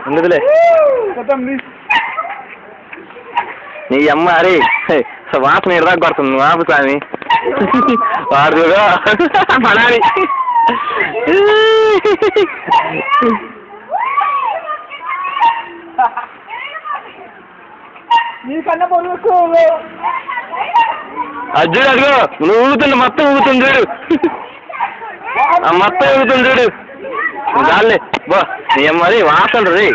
ఉండదులే నీ అమ్మ అరే వాసన ఎడదాకా పడుతుంది నువ్వు ఆపు స్వామి వాడు పడాలి అర్జుడు అడుగు నువ్వు ఊగుతుంది మొత్తం ఊగుతుంది చూడు మొత్తం ఊగుతుంది చూడు చాలే బా నీ అమ్మ అది వాసన రే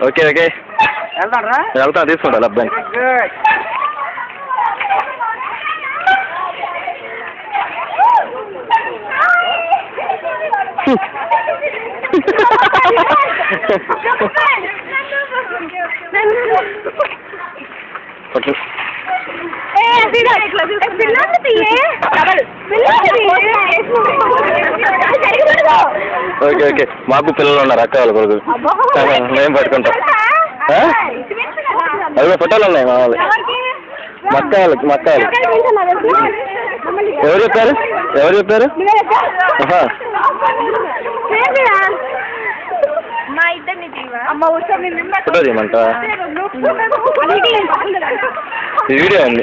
ఓకే ఓకే వెళ్తా తీసుకుంటా అబ్బాయిని ఓకే ఓకే మాకు పిల్లలు ఉన్నారు అక్క వాళ్ళ కొడుకు మేము పట్టుకుంటాం అదే ఫోటోలు ఉన్నాయి మా వాళ్ళు మక్క వాళ్ళకి ఎవరు చెప్పారు ఫోటో తీయమంటా వీడియో ఉంది